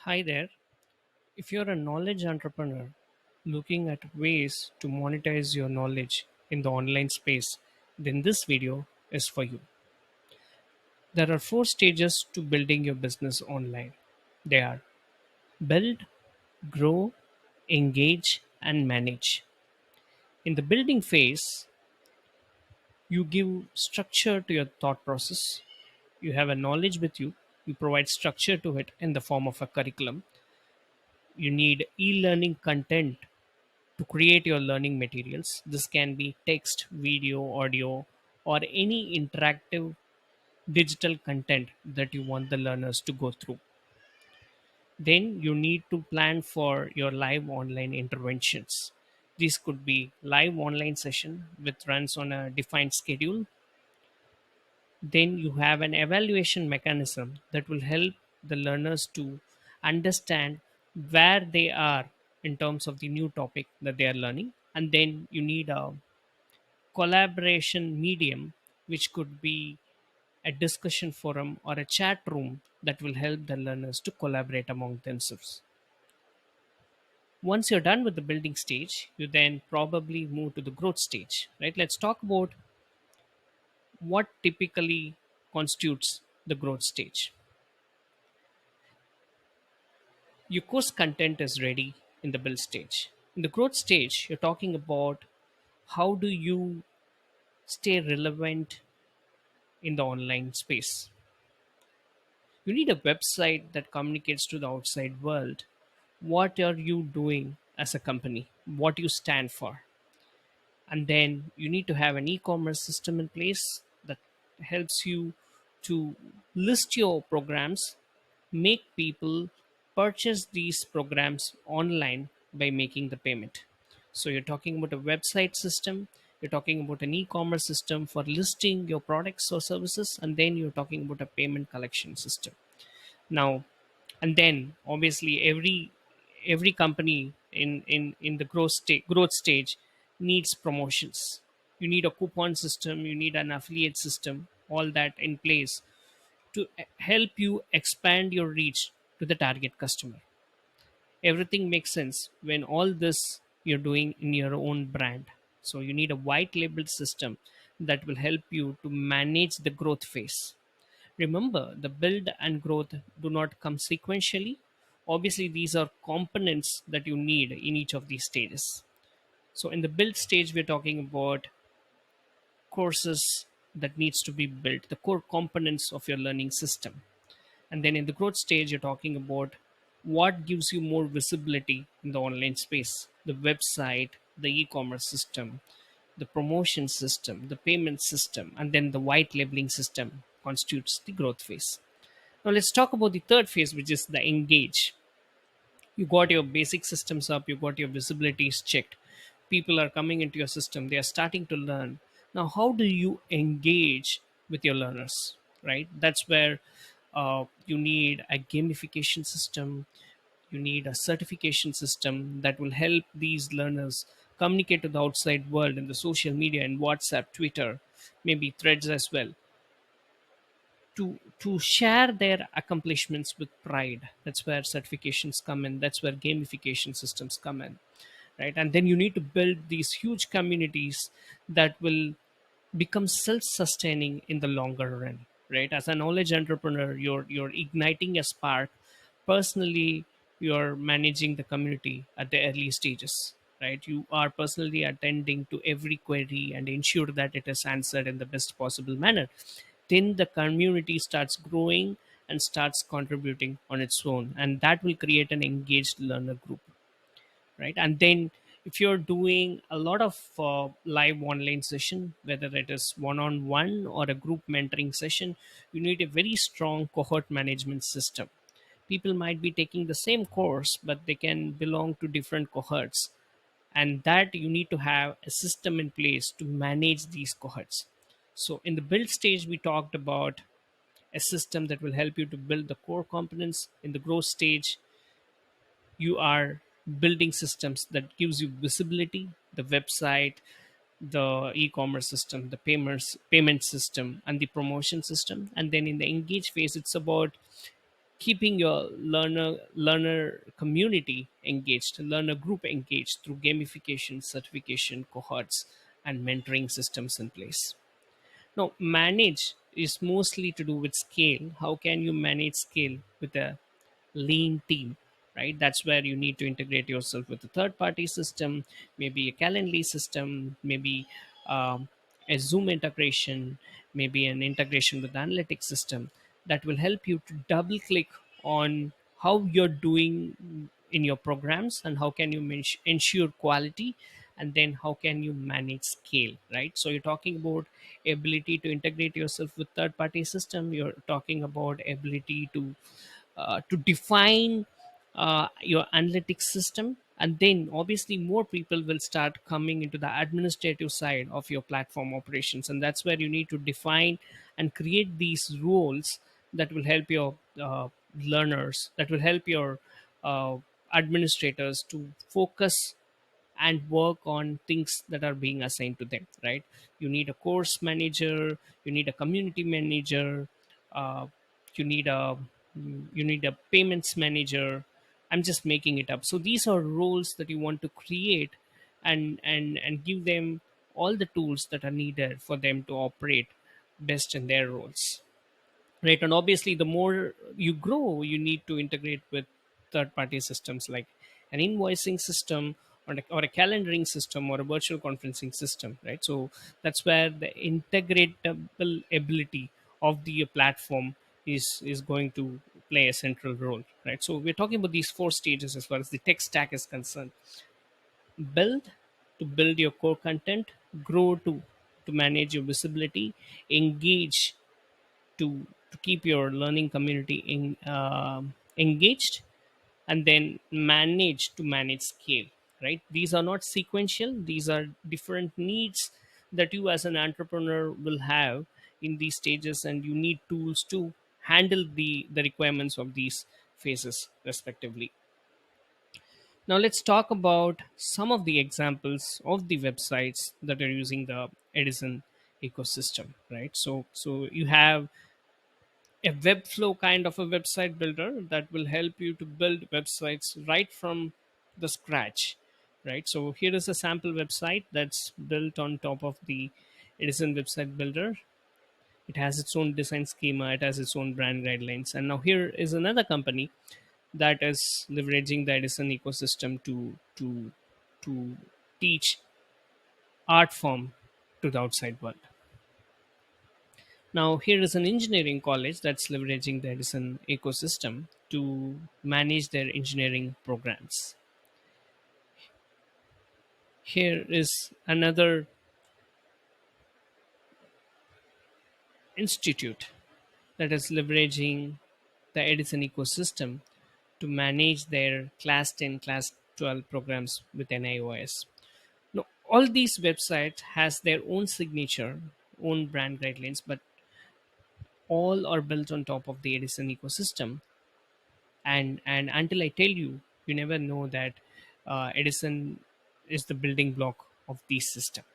Hi there. If you're a knowledge entrepreneur looking at ways to monetize your knowledge in the online space, then this video is for you. There are four stages to building your business online. They are build, grow, engage, and manage. In the building phase, you give structure to your thought process. You have a knowledge with you. You provide structure to it in the form of a curriculum. You need e-learning content to create your learning materials. This can be text, video, audio, or any interactive digital content that you want the learners to go through. Then you need to plan for your live online interventions. These could be live online session which runs on a defined schedule. Then you have an evaluation mechanism that will help the learners to understand where they are in terms of the new topic that they are learning. And then you need a collaboration medium, which could be a discussion forum or a chat room that will help the learners to collaborate among themselves. Once you're done with the building stage, you then probably move to the growth stage, right? Let's talk about what typically constitutes the growth stage. Your course content is ready in the build stage. In the growth stage, you're talking about how do you stay relevant in the online space. You need a website that communicates to the outside world. What are you doing as a company? What you stand for? And then you need to have an e-commerce system in place that helps you to list your programs, make people purchase these programs online by making the payment. So you're talking about a website system, you're talking about an e-commerce system for listing your products or services, and then you're talking about a payment collection system. Now, and then obviously every company in the growth stage needs promotions. You need a coupon system, you need an affiliate system, all that in place to help you expand your reach to the target customer. Everything makes sense when all this you're doing in your own brand. So you need a white labeled system that will help you to manage the growth phase. Remember, the build and growth do not come sequentially. Obviously, these are components that you need in each of these stages. So, in the build stage, we're talking about courses that needs to be built, the core components of your learning system. And then in the growth stage, you're talking about what gives you more visibility in the online space, the website, the e-commerce system, the promotion system, the payment system, and then the white labeling system constitutes the growth phase. Now let's talk about the third phase, which is the engage. You got your basic systems up, you got your visibilities checked. People are coming into your system, they are starting to learn. Now, how do you engage with your learners? Right? That's where you need a gamification system, you need a certification system that will help these learners communicate to the outside world in the social media and WhatsApp, Twitter, maybe threads as well, to share their accomplishments with pride. That's where certifications come in, that's where gamification systems come in, right? And then you need to build these huge communities that will become self-sustaining in the longer run, right? As a knowledge entrepreneur, you're igniting a spark. Personally, you're managing the community at the early stages, right? You are personally attending to every query and ensure that it is answered in the best possible manner. Then the community starts growing and starts contributing on its own, and that will create an engaged learner group, right? And then if you're doing a lot of live online session, whether it is one-on-one or a group mentoring session, you need a very strong cohort management system. People might be taking the same course, but they can belong to different cohorts, and that you need to have a system in place to manage these cohorts. So in the build stage, we talked about a system that will help you to build the core components. In the growth stage, you are building systems that gives you visibility, the website, the e-commerce system, the payment system, and the promotion system. And then in the engage phase, it's about keeping your learner community engaged, learner group engaged through gamification, certification, cohorts, and mentoring systems in place. Now, manage is mostly to do with scale. How can you manage scale with a lean team, right? That's where you need to integrate yourself with a third party system, maybe a Calendly system, maybe um, a Zoom integration, maybe an integration with the analytics system that will help you to double click on how you're doing in your programs and how can you ensure quality, and then how can you manage scale, right? So you're talking about ability to integrate yourself with third party system, you're talking about ability to define your analytics system, and then obviously more people will start coming into the administrative side of your platform operations, and that's where you need to define and create these roles that will help your learners, that will help your uh, administrators to focus and work on things that are being assigned to them, right? You need a course manager, you need a community manager, uh, you need a you need a payments manager. I'm just making it up. So these are roles that you want to create, and give them all the tools that are needed for them to operate best in their roles, right? And obviously the more you grow, you need to integrate with third party systems like an invoicing system, or a calendaring system, or a virtual conferencing system, right? So that's where the integratable ability of the platform is going to play a central role, right? So we're talking about these four stages as far as the tech stack is concerned: build, to build your core content; grow, to manage your visibility; engage, to keep your learning community engaged; and then manage, to manage scale, right? These are not sequential, these are different needs that you as an entrepreneur will have in these stages, and you need tools to handle the requirements of these phases respectively. Now let's talk about some of the examples of the websites that are using the Edison ecosystem, right? So you have a webflow kind of a website builder that will help you to build websites right from the scratch, right? So here is a sample website that's built on top of the Edison website builder. It has its own design schema, it has its own brand guidelines, and now here is another company that is leveraging the Edison ecosystem to teach art form to the outside world. Now, here is an engineering college that's leveraging the Edison ecosystem to manage their engineering programs. Here is another institute that is leveraging the Edison ecosystem to manage their class 10, class 12 programs within iOS. Now, all these websites has their own signature, own brand guidelines, but all are built on top of the Edison ecosystem. And until I tell you, you never know that Edison is the building block of the system.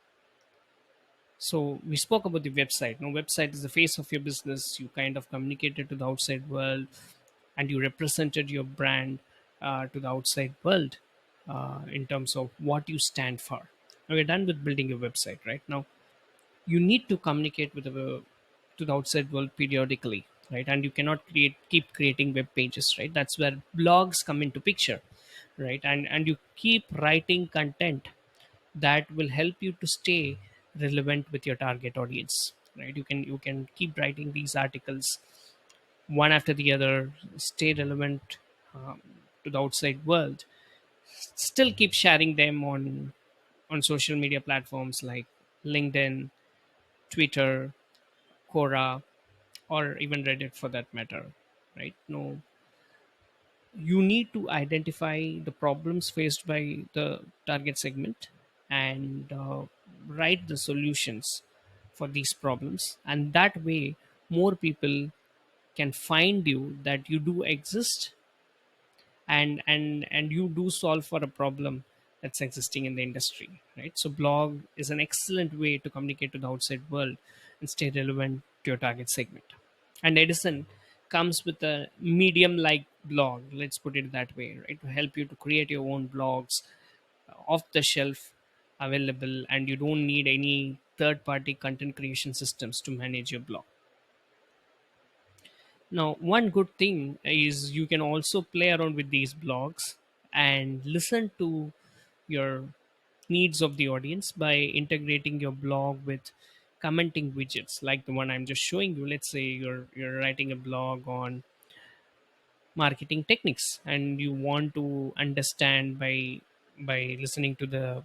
So we spoke about the website. Now website is the face of your business. You kind of communicated to the outside world, and you represented your brand to the outside world in terms of what you stand for. Now we're done with building your website. Right now you need to communicate with the to the outside world periodically, right? And you cannot keep creating web pages, right? That's where blogs come into picture, right? And you keep writing content that will help you to stay relevant with your target audience, right? You can keep writing these articles one after the other, stay relevant um, to the outside world, still keep sharing them on social media platforms like LinkedIn, Twitter, Quora, or even Reddit for that matter, right? No, you need to identify the problems faced by the target segment, and write the solutions for these problems, and that way more people can find you that you do exist, and you do solve for a problem that's existing in the industry, right? So blog is an excellent way to communicate to the outside world and stay relevant to your target segment. And Edison comes with a medium like blog, let's put it that way, right, to help you to create your own blogs, off the shelf, available, and you don't need any third party content creation systems to manage your blog. Now, one good thing is you can also play around with these blogs and listen to your needs of the audience by integrating your blog with commenting widgets like the one I'm just showing you. Let's say you're writing a blog on marketing techniques and you want to understand by listening to the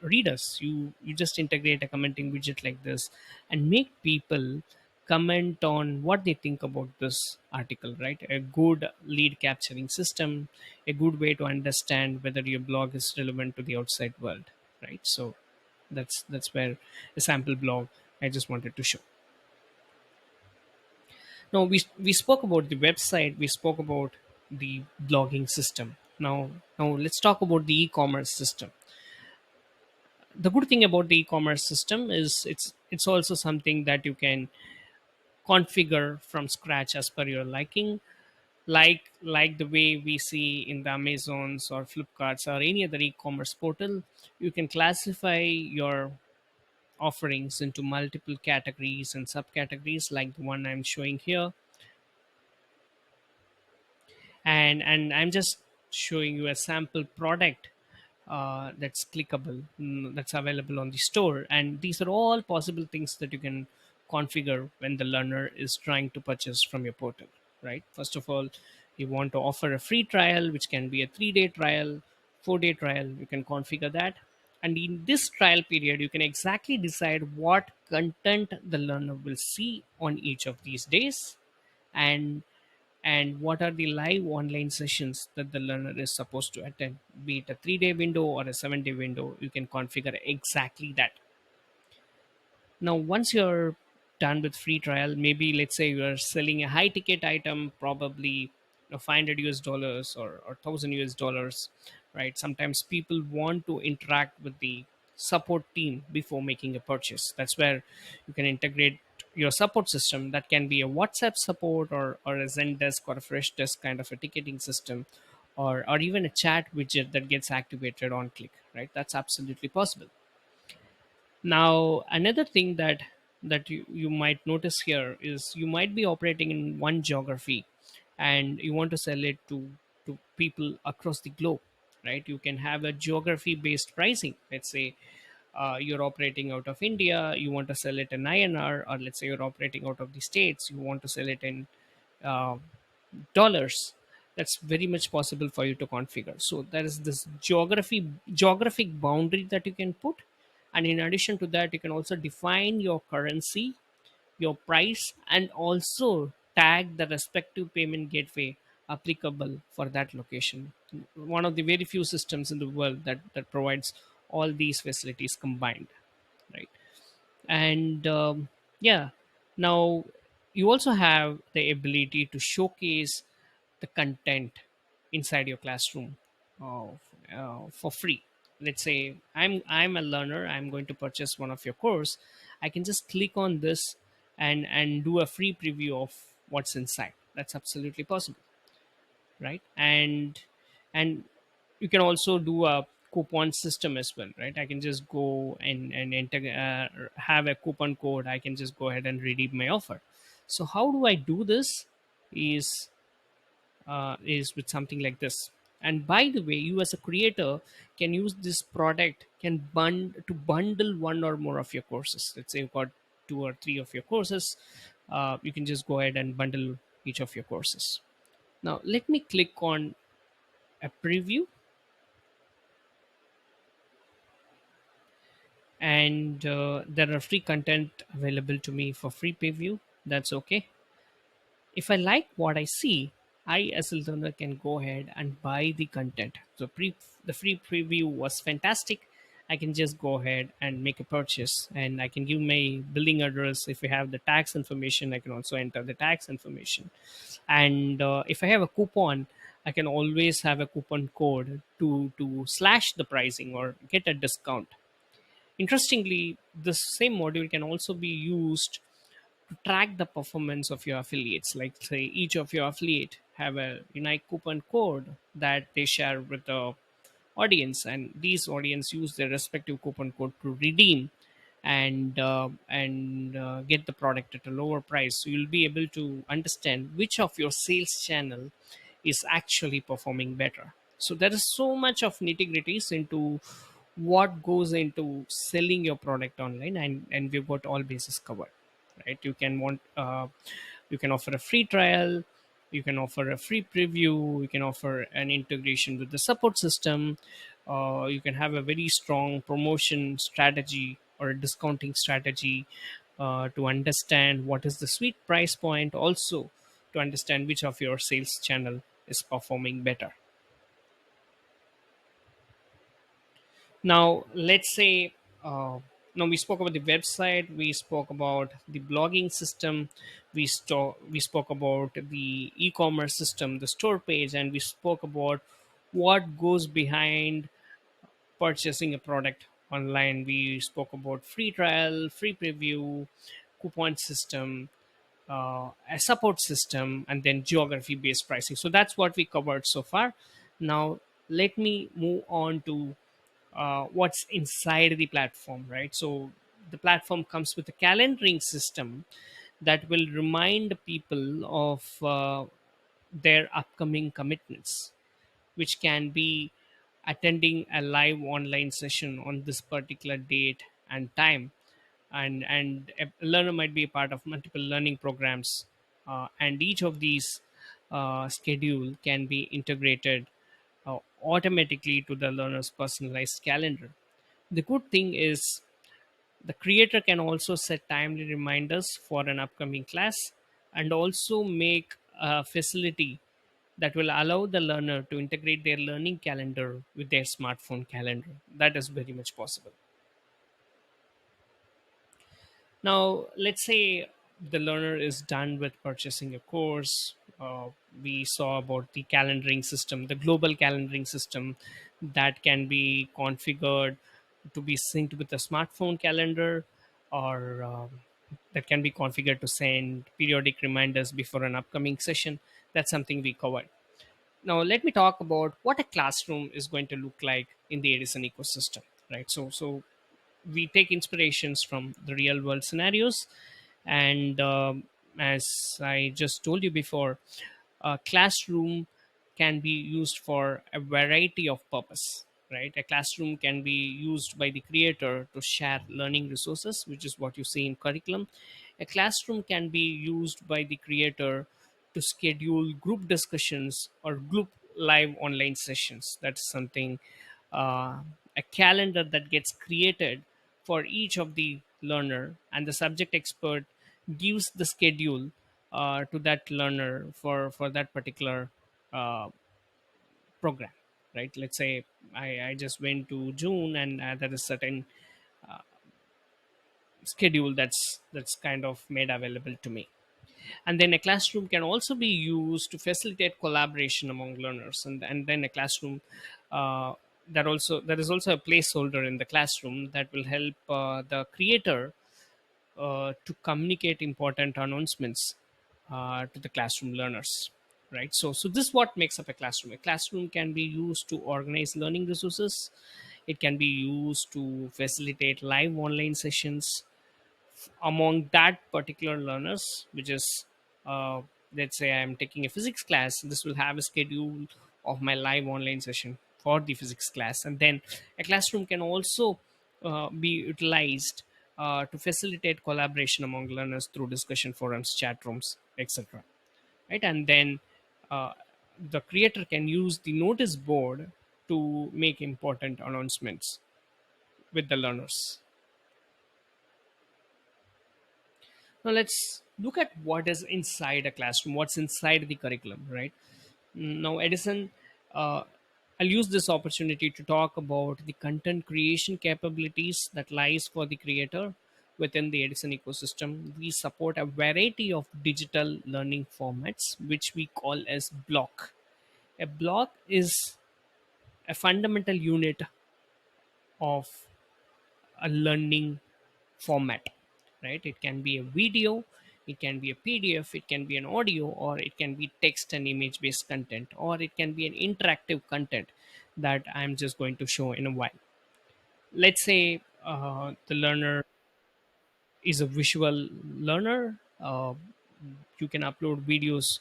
readers. You just integrate a commenting widget like this and make people comment on what they think about this article, right? A good lead capturing system, a good way to understand whether your blog is relevant to the outside world, right? So that's where a sample blog I just wanted to show. Now we spoke about the website, we spoke about the blogging system. Now let's talk about the e-commerce system. The good thing about the e-commerce system is it's also something that you can configure from scratch as per your liking, like the way we see in the Amazons or Flipkarts or any other e-commerce portal. You can classify your offerings into multiple categories and subcategories like the one I'm showing here. And I'm just showing you a sample product that's clickable, that's available on the store, and these are all possible things that you can configure when the learner is trying to purchase from your portal, right? First of all, you want to offer a free trial, which can be a 3-day trial, 4-day trial. You can configure that, and in this trial period you can exactly decide what content the learner will see on each of these days, and what are the live online sessions that the learner is supposed to attend, be it a 3-day window or a 7-day window. You can configure exactly that. Now, once you're done with free trial, maybe let's say you're selling a high ticket item, probably 500 US dollars or 1000 US dollars, right? Sometimes people want to interact with the support team before making a purchase. That's where you can integrate your support system. That can be a WhatsApp support or a Zendesk or a Freshdesk kind of a ticketing system, or even a chat widget that gets activated on click, right? That's absolutely possible. Now, another thing that you might notice here is you might be operating in one geography and you want to sell it to people across the globe, right? You can have a geography based pricing. Let's say you're operating out of India, you want to sell it in INR, or let's say you're operating out of the States, you want to sell it in uh, dollars. That's very much possible for you to configure. So there is this geographic boundary that you can put, and in addition to that you can also define your currency, your price, and also tag the respective payment gateway applicable for that location. One of the very few systems in the world that provides all these facilities combined, right? And yeah, now you also have the ability to showcase the content inside your classroom uh, for free. Let's say I'm a learner, I'm going to purchase one of your course. I can just click on this and do a free preview of what's inside. That's absolutely possible, right? And you can also do a coupon system as well, right? I can just go and enter, have a coupon code. I can just go ahead and redeem my offer. So how do I do this is is with something like this. And by the way, you as a creator can use this product, can bundle one or more of your courses. Let's say you've got 2 or 3 of your courses. You can just go ahead and bundle each of your courses. Now let me click on a preview, and there are free content available to me for free preview. That's okay. If I like what I see, I as a learner can go ahead and buy the content. So the free preview was fantastic. I can just go ahead and make a purchase, and I can give my billing address. If I have the tax information, I can also enter the tax information. And if I have a coupon, I can always have a coupon code to slash the pricing or get a discount. Interestingly, this same module can also be used to track the performance of your affiliates. Like say each of your affiliate have a unique coupon code that they share with the audience, and these audience use their respective coupon code to redeem and get the product at a lower price. So you'll be able to understand which of your sales channel is actually performing better. So there is so much of nitty gritties into what goes into selling your product online, and we've got all bases covered, right? You can offer a free trial, you can offer a free preview, you can offer an integration with the support system, you can have a very strong promotion strategy or a discounting strategy to understand what is the sweet price point, also to understand which of your sales channel is performing better. Now, let's say, now we spoke about the website, we spoke about the blogging system, we spoke about the e-commerce system, the store page, and we spoke about what goes behind purchasing a product online. We spoke about free trial, free preview, coupon system, a support system, and then geography based pricing. So that's what we covered so far. Now let me move on to what's inside the platform, right? So the platform comes with a calendaring system that will remind people of their upcoming commitments, which can be attending a live online session on this particular date and time. And a learner might be a part of multiple learning programs, and each of these schedule can be integrated automatically to the learner's personalized calendar. The good thing is the creator can also set timely reminders for an upcoming class, and also make a facility that will allow the learner to integrate their learning calendar with their smartphone calendar. That is very much possible. Now, let's say the learner is done with purchasing a course. We saw about the calendaring system, the global calendaring system that can be configured to be synced with the smartphone calendar, or that can be configured to send periodic reminders before an upcoming session. That's something we covered. Now, let me talk about what a classroom is going to look like in the Edison ecosystem, right? So we take inspirations from the real world scenarios, and as I just told you before, a classroom can be used for a variety of purpose, right? A classroom can be used by the creator to share learning resources, which is what you see in curriculum. A classroom can be used by the creator to schedule group discussions or group live online sessions. That's something, a calendar that gets created for each of the learner, and the subject expert gives the schedule to that learner for that particular uh, program, right? Let's say I just went to June, and there is certain schedule that's kind of made available to me. And then a classroom can also be used to facilitate collaboration among learners, and then a classroom, uh, there is also a placeholder in the classroom that will help the creator to communicate important announcements to the classroom learners, right? So this is what makes up a classroom. A classroom can be used to organize learning resources, it can be used to facilitate live online sessions among that particular learners, which is, uh, let's say I'm taking a physics class, this will have a schedule of my live online session for the physics class. And then a classroom can also be utilized to facilitate collaboration among learners through discussion forums, chat rooms, etc., right? And then uh, the creator can use the notice board to make important announcements with the learners. Now let's look at what is inside a classroom, what's inside the curriculum, right? Now, Edison, uh, I'll use this opportunity to talk about the content creation capabilities that lies for the creator within the Edison ecosystem. We support a variety of digital learning formats, which we call as block. A block is a fundamental unit of a learning format, right? It can be a video, it can be a PDF, it can be an audio, or it can be text and image based content, or it can be an interactive content that I'm just going to show in a while. Let's say the learner is a visual learner. You can upload videos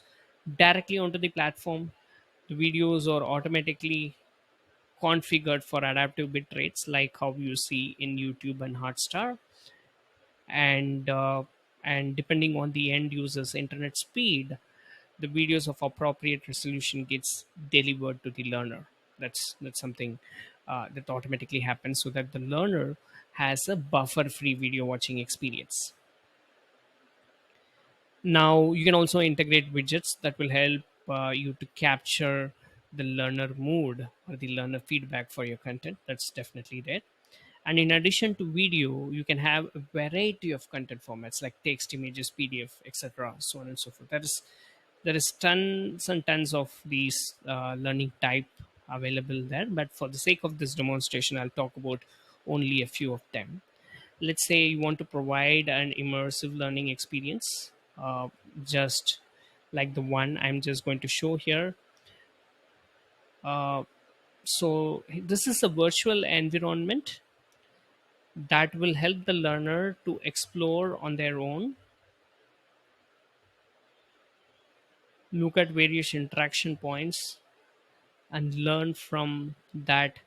directly onto the platform. The videos are automatically configured for adaptive bit rates, like how you see in YouTube and Hotstar, and depending on the end user's internet speed, the videos of appropriate resolution gets delivered to the learner. That's something that automatically happens, so that the learner has a buffer-free video watching experience. Now you can also integrate widgets that will help you to capture the learner mood or the learner feedback for your content. That's definitely there. And in addition to video, you can have a variety of content formats like text, images, PDF, etc., so on and so forth. There is tons and tons of these learning type available there, but for the sake of this demonstration, I'll talk about only a few of them. Let's say you want to provide an immersive learning experience, just like the one I'm just going to show here. So this is a virtual environment that will help the learner to explore on their own, look at various interaction points, and learn from that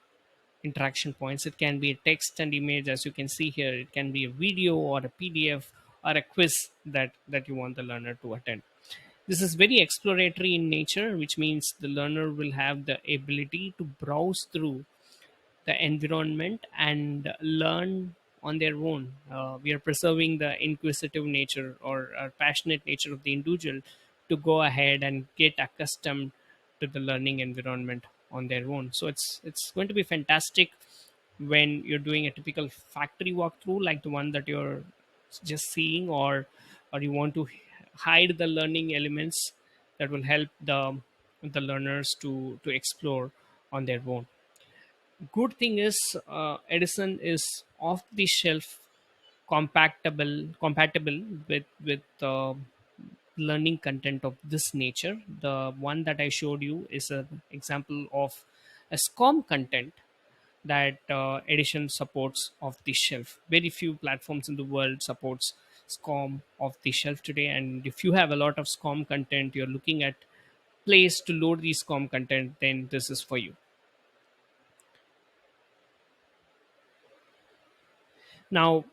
interaction points. It can be a text and image, as you can see here. It can be a video or a PDF or a quiz that you want the learner to attend. This is very exploratory in nature, which means the learner will have the ability to browse through the environment and learn on their own. We are preserving the inquisitive nature or passionate nature of the individual to go ahead and get accustomed to the learning environment on their own. So it's going to be fantastic when you're doing a typical factory walkthrough like the one that you're just seeing, or you want to hide the learning elements that will help the learners to explore on their own. Good thing is, Edison is off the shelf compatible with learning content of this nature. The one that I showed you is an example of a SCOM content that Edison supports off the shelf. Very few platforms in the world supports SCOM off the shelf today, and if you have a lot of SCOM content, you're looking at place to load the SCOM content, then this is for you. Now,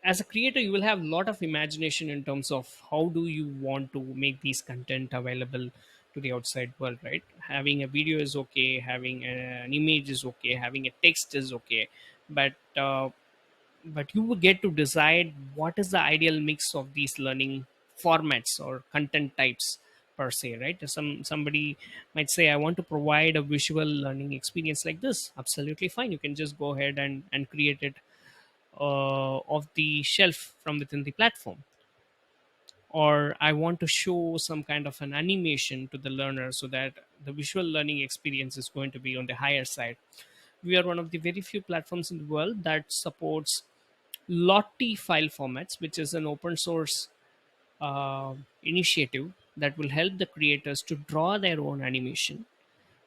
as a creator, you will have a lot of imagination in terms of how do you want to make these content available to the outside world, right? Having a video is okay, having an image is okay, having a text is okay, but but you will get to decide what is the ideal mix of these learning formats or content types per se, right? Somebody might say, I want to provide a visual learning experience like this. Absolutely fine, you can just go ahead and create it off the shelf from within the platform. Or I want to show some kind of an animation to the learner so that the visual learning experience is going to be on the higher side. We are one of the very few platforms in the world that supports Lottie file formats, which is an open source initiative that will help the creators to draw their own animation.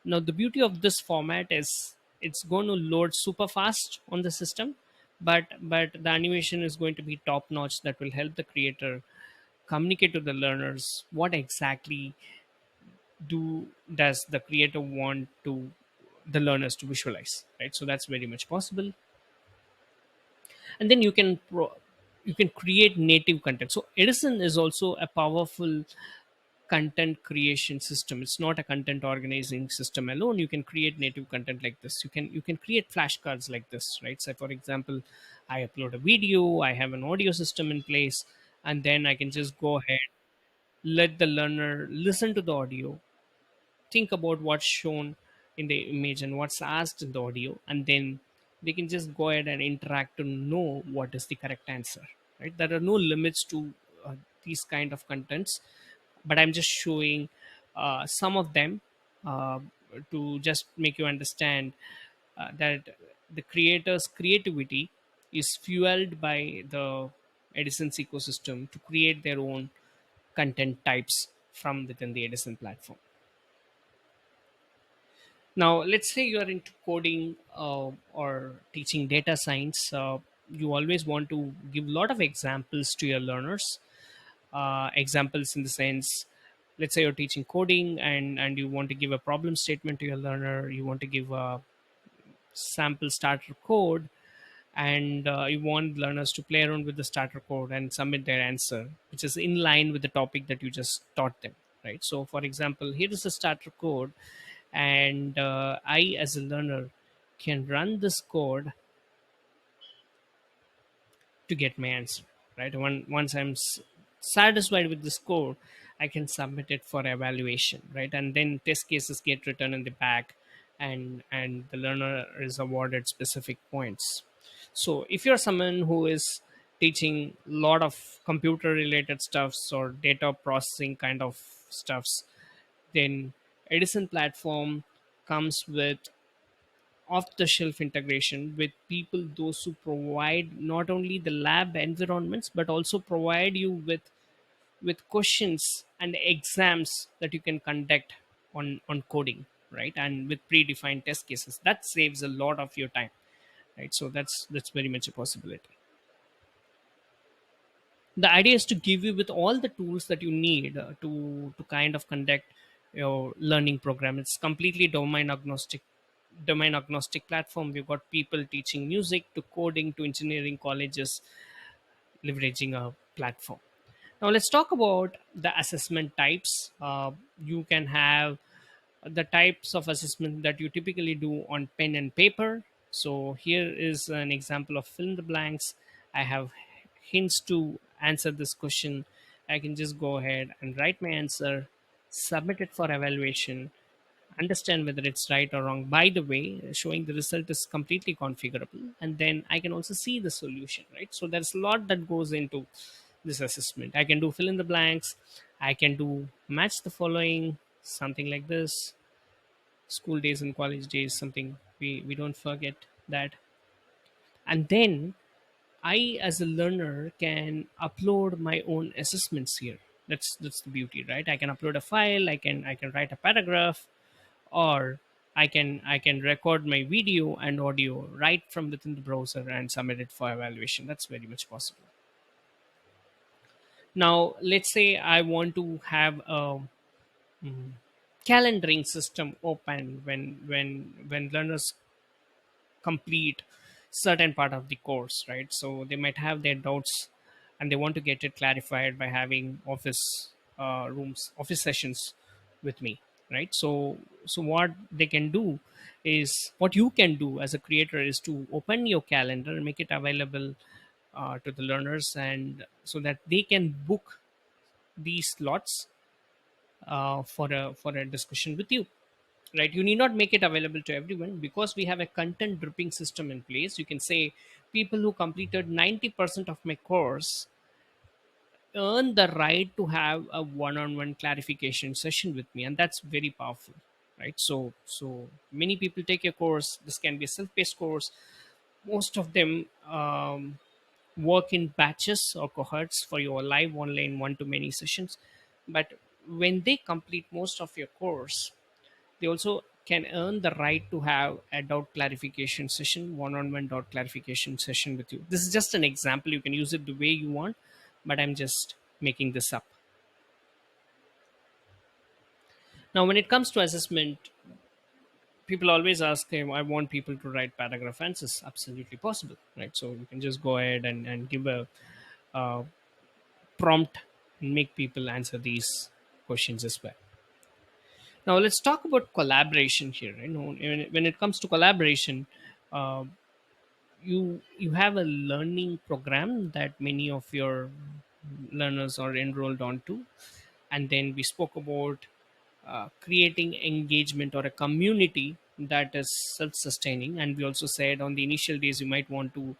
Now, the beauty of this format is it's going to load super fast on the system, but the animation is going to be top notch. That will help the creator communicate to the learners what exactly do does the creator want to the learners to visualize, right? So that's very much possible. And then you can create native content. So Edison is also a powerful content creation system. It's not a content organizing system alone. You can create native content like this. You can create flashcards like this, right? So for example, I upload a video, I have an audio system in place, and then I can just go ahead, let the learner listen to the audio, think about what's shown in the image and what's asked in the audio, and then they can just go ahead and interact to know what is the correct answer, right? There are no limits to these kind of contents, but I'm just showing some of them uh, to just make you understand that the creator's creativity is fueled by Edison's ecosystem to create their own content types from within the Edison platform. Now, let's say you are into coding or teaching data science. You always want to give a lot of examples to your learners. Examples in the sense, let's say you're teaching coding and you want to give a problem statement to your learner. You want to give a sample starter code, and you want learners to play around with the starter code and submit their answer, which is in line with the topic that you just taught them, right? So for example, here is the starter code, and I as a learner can run this code to get my answer, right? Once I'm satisfied with the score, I can submit it for evaluation, right? And then test cases get written in the back, and the learner is awarded specific points. So if you're someone who is teaching a lot of computer related stuffs or data processing kind of stuffs, then Edison platform comes with off the shelf integration with people, those who provide not only the lab environments but also provide you with questions and exams that you can conduct on coding, right? And with predefined test cases, that saves a lot of your time, right? So that's very much a possibility. The idea is to give you with all the tools that you need to kind of conduct your learning program. It's completely domain agnostic platform. We've got people teaching music to coding to engineering colleges leveraging a platform. Now let's talk about the assessment types. You can have the types of assessment that you typically do on pen and paper. So here is an example of fill in the blanks. I have hints to answer this question. I can just go ahead and write my answer, submit it for evaluation, understand whether it's right or wrong. By the way, showing the result is completely configurable, and then I can also see the solution, right? So there's a lot that goes into this assessment. I can do fill in the blanks, I can do match the following, something like this. School days and college days, something we don't forget that. And then I as a learner can upload my own assessments here. That's the beauty, right? I can upload a file, I can write a paragraph, or I can record my video and audio right from within the browser and submit it for evaluation. That's very much possible. Now let's say I want to have a calendaring system open when learners complete certain part of the course, right? So they might have their doubts and they want to get it clarified by having office sessions with me, right? So what they can do is, what you can do as a creator is to open your calendar and make it available to the learners, and so that they can book these slots for a discussion with you, right? You need not make it available to everyone, because we have a content dripping system in place. You can say people who completed 90% of my course earn the right to have a one-on-one clarification session with me, and that's very powerful, right? So many people take a course. This can be a self-paced course. Most of them work in batches or cohorts for your live online one-to-many sessions. But when they complete most of your course, they also can earn the right to have a doubt clarification session, one-on-one doubt clarification session with you. This is just an example. You can use it the way you want, but I'm just making this up. Now, when it comes to assessment, people always ask, hey, I want people to write paragraph answers. Absolutely possible, right? So you can just go ahead and give a uh, prompt and make people answer these questions as well. Now, let's talk about collaboration here. When it comes to collaboration, uh, you have a learning program that many of your learners are enrolled onto, and then we spoke about creating engagement or a community that is self-sustaining. And we also said on the initial days you might want to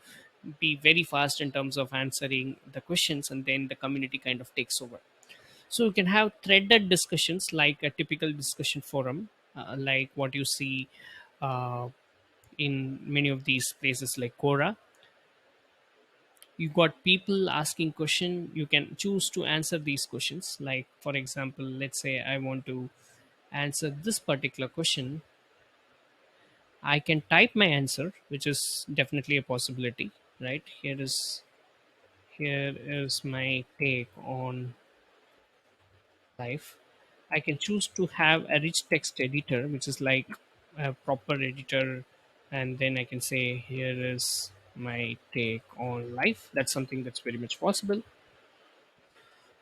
be very fast in terms of answering the questions, and then the community kind of takes over. So you can have threaded discussions like a typical discussion forum, like what you see uh, in many of these places like Quora. You got people asking question, you can choose to answer these questions. Like for example, let's say I want to answer this particular question. I can type my answer, which is definitely a possibility. Right, here is my take on life. I can choose to have a rich text editor, which is like a proper editor, and then I can say, here is my take on life. That's something that's very much possible.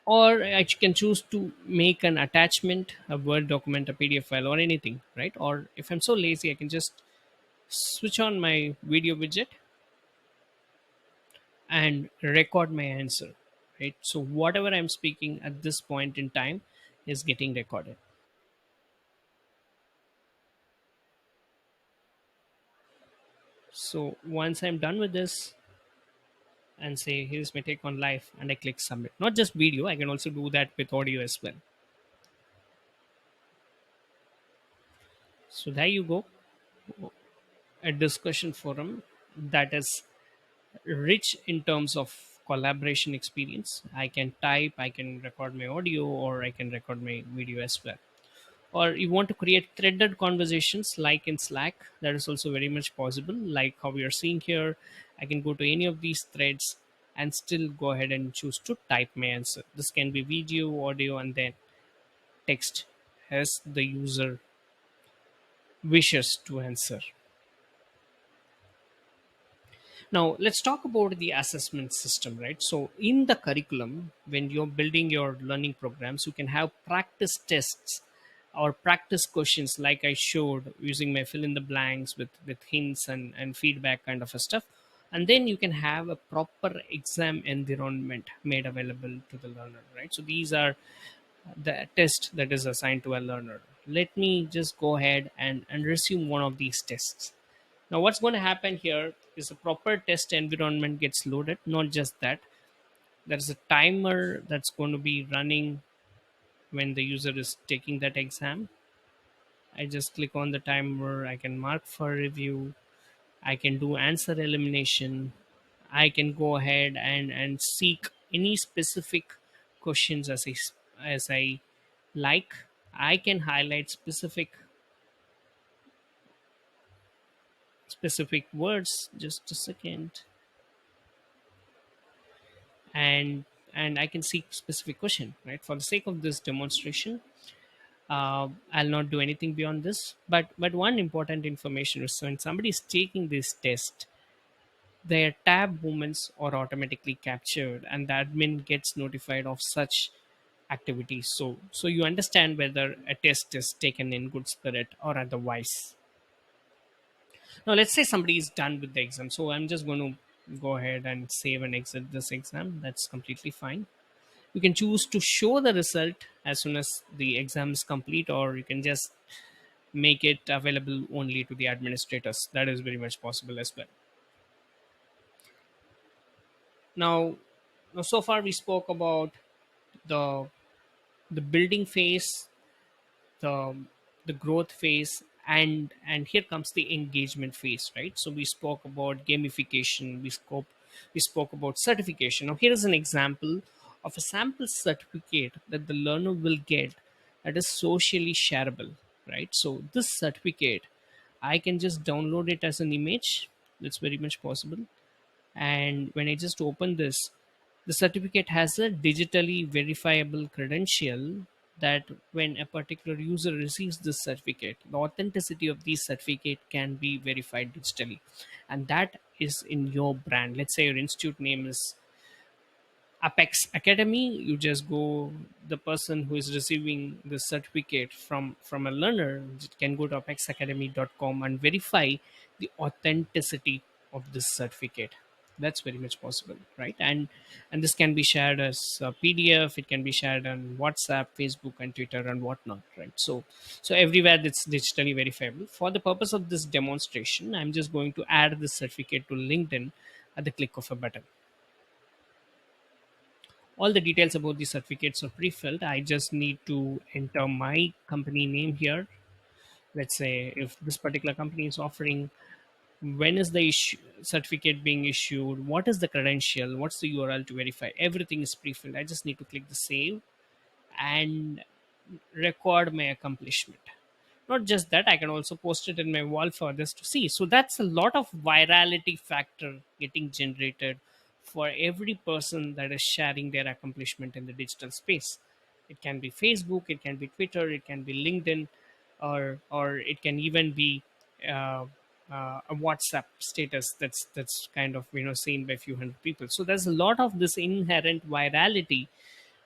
Or I can choose to make an attachment, a Word document, a PDF file, or anything, right? Or if I'm so lazy, I can just switch on my video widget and record my answer, right? So whatever I'm speaking at this point in time is getting recorded. So once I'm done with this and say, here's my take on life, and I click submit. Not just video, I can also do that with audio as well. So there you go, a discussion forum that is rich in terms of collaboration experience. I can type, I can record my audio, or I can record my video as well. Or you want to create threaded conversations like in Slack, that is also very much possible. Like how we are seeing here, I can go to any of these threads and still go ahead and choose to type my answer. This can be video, audio, and then text as the user wishes to answer. Now, let's talk about the assessment system, right? So, in the curriculum, when you're building your learning programs, you can have practice tests or practice questions, like I showed, using my fill in the blanks with hints and feedback kind of a stuff. And then you can have a proper exam environment made available to the learner, right? So, these are the test that is assigned to a learner. Let me just go ahead and resume one of these tests. Now, what's going to happen here is a proper test environment gets loaded. Not just that, there's a timer that's going to be running when the user is taking that exam. I just click on the timer, I can mark for review, I can do answer elimination, I can go ahead and seek any specific questions as I like. I can highlight specific words. Just a second. and and I can seek specific question, right? For the sake of this demonstration, I'll not do anything beyond this. But one important information is, so when somebody is taking this test, their tab movements are automatically captured, and the admin gets notified of such activities. So you understand whether a test is taken in good spirit or otherwise. Now let's say somebody is done with the exam. So I'm just going to go ahead and save and exit this exam. That's completely fine. You can choose to show the result as soon as the exam is complete, or you can just make it available only to the administrators. That is very much possible as well. Now, now so far we spoke about the the building phase, the the growth phase, and here comes the engagement phase, right? So we spoke about gamification, we spoke about certification. Now here is an example of a sample certificate that the learner will get, that is socially shareable, right? So this certificate, I can just download it as an image. That's very much possible. And when I just open this, the certificate has a digitally verifiable credential, that when a particular user receives this certificate, the authenticity of this certificate can be verified digitally, and that is in your brand. Let's say your institute name is Apex Academy. You just go, the person who is receiving the certificate from a learner can go to apexacademy.com and verify the authenticity of this certificate. That's very much possible, right? And this can be shared as a PDF. It can be shared on WhatsApp, Facebook, and Twitter, and whatnot, right? So everywhere it's digitally verifiable. For the purpose of this demonstration, I'm just going to add this certificate to LinkedIn at the click of a button. All the details about the certificates are pre-filled. I just need to enter my company name here. Let's say if this particular company is offering when is the certificate being issued, what is the credential, what's the URL to verify. Everything is pre-filled. I just need to click the save and record my accomplishment. Not just that, I can also post it in my wall for others to see. So that's a lot of virality factor getting generated for every person that is sharing their accomplishment in the digital space. It can be Facebook, it can be Twitter, it can be LinkedIn, or it can even be uh, a WhatsApp status that's kind of seen by a few hundred people. So there's a lot of this inherent virality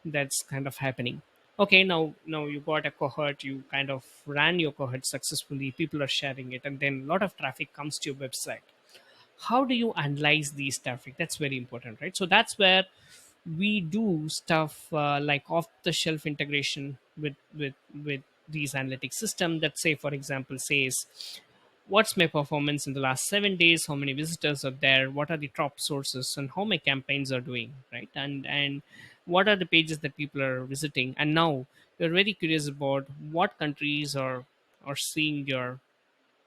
that's kind of happening. Okay, now you got a cohort, you kind of ran your cohort successfully, people are sharing it, and then a lot of traffic comes to your website. How do you analyze these traffic? That's very important, right? So that's where we do stuff like off the shelf integration with these analytics system that, say for example, says what's my performance in the last 7 days, how many visitors are there, what are the top sources, and how my campaigns are doing, right? And what are the pages that people are visiting. And now you're very curious about what countries are seeing your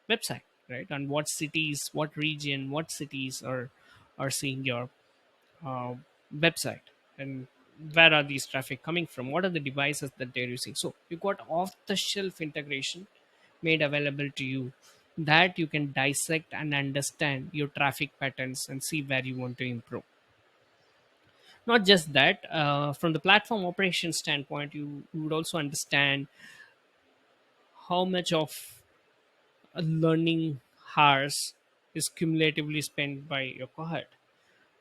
website, right? And what cities, what region, what cities are seeing your uh, website, and where are these traffic coming from, what are the devices that they're using. So you got off the shelf integration made available to you, that you can dissect and understand your traffic patterns and see where you want to improve. Not just that, from the platform operation standpoint, you would also understand how much of a learning hours is cumulatively spent by your cohort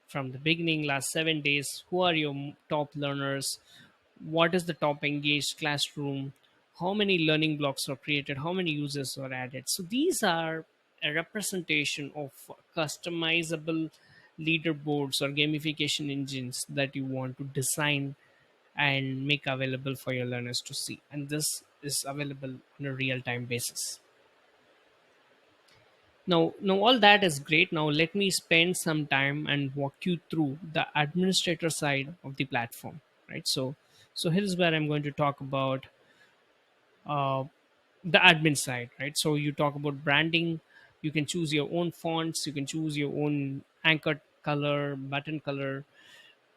from the beginning, last 7 days. Who are your top learners? What is the top engaged classroom? How many learning blocks are created? How many users are added? So these are a representation of customizable leaderboards or gamification engines that you want to design and make available for your learners to see. And this is available on a real time basis. Now all that is great. Now let me spend some time and walk you through the administrator side of the platform, right? So here's where I'm going to talk about uh, the admin side, right? So you talk about branding. You can choose your own fonts. You can choose your own anchor color, button color.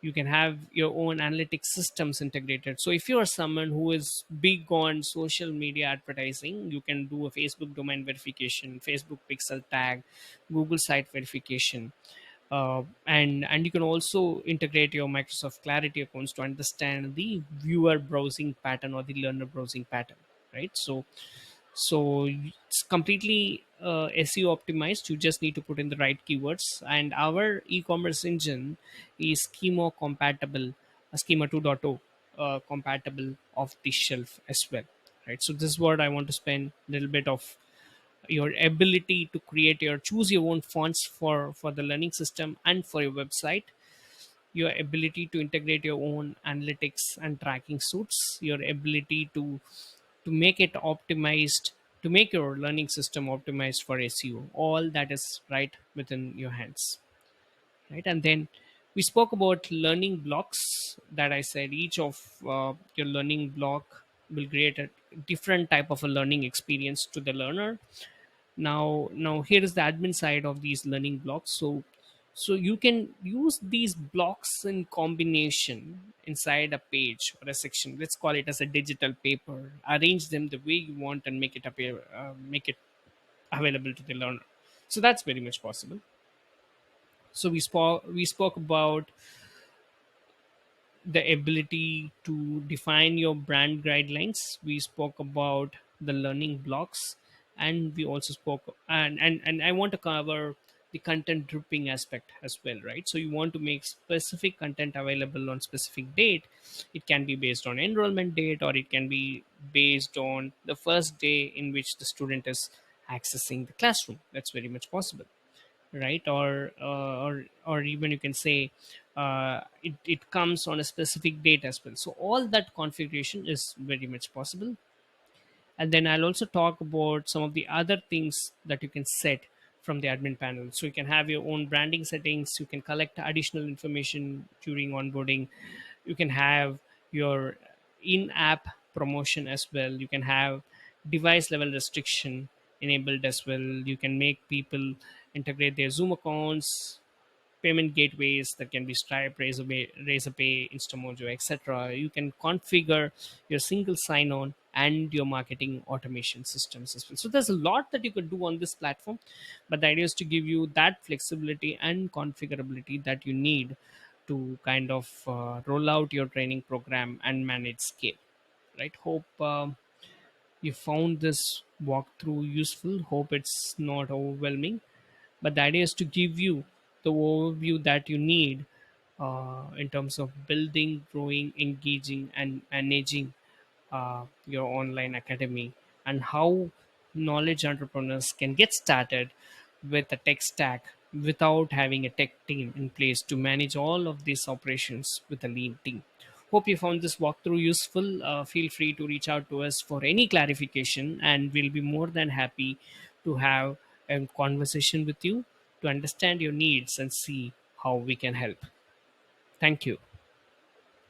You can have your own analytics systems integrated. So if you are someone who is big on social media advertising, you can do a Facebook domain verification, Facebook pixel tag, Google site verification, and you can also integrate your Microsoft Clarity accounts to understand the viewer browsing pattern or the learner browsing pattern, right? So it's completely SEO optimized. You just need to put in the right keywords, and our e-commerce engine is schema compatible, schema 2.0 compatible off the shelf as well, right? So this is what I want to spend a little bit of your ability to create your choose your own fonts for the learning system and for your website, your ability to integrate your own analytics and tracking suits, your ability to make it optimized, to make your learning system optimized for SEO. All that is right within your hands, right? And then we spoke about learning blocks that I said each of your learning block will create a different type of a learning experience to the learner. Now here is the admin side of these learning blocks. So you can use these blocks in combination inside a page or a section. Let's call it as a digital paper. Arrange them the way you want and make it appear, make it available to the learner. So that's very much possible. So we spoke about the ability to define your brand guidelines. We spoke about the learning blocks, and we also spoke, and I want to cover the content dripping aspect as well, right? So you want to make specific content available on specific date. It can be based on enrollment date, or it can be based on the first day in which the student is accessing the classroom. That's very much possible, right? Or even you can say it comes on a specific date as well. So all that configuration is very much possible. And then I'll also talk about some of the other things that you can set from the admin panel. So you can have your own branding settings, you can collect additional information during onboarding, you can have your in-app promotion as well, you can have device level restriction, enabled as well. You can make people integrate their Zoom accounts, payment gateways that can be Stripe, Razorpay, Instamojo, etc. You can configure your single sign-on and your marketing automation systems as well. So there's a lot that you could do on this platform, but the idea is to give you that flexibility and configurability that you need to kind of roll out your training program and manage scale. Right? Hope you found this walkthrough useful. Hope it's not overwhelming, but the idea is to give you the overview that you need in terms of building, growing, engaging, and managing your online academy, and how knowledge entrepreneurs can get started with a tech stack without having a tech team in place to manage all of these operations with a lean team. Hope you found this walkthrough useful. Feel free to reach out to us for any clarification, and we'll be more than happy to have a conversation with you to understand your needs and see how we can help. Thank you.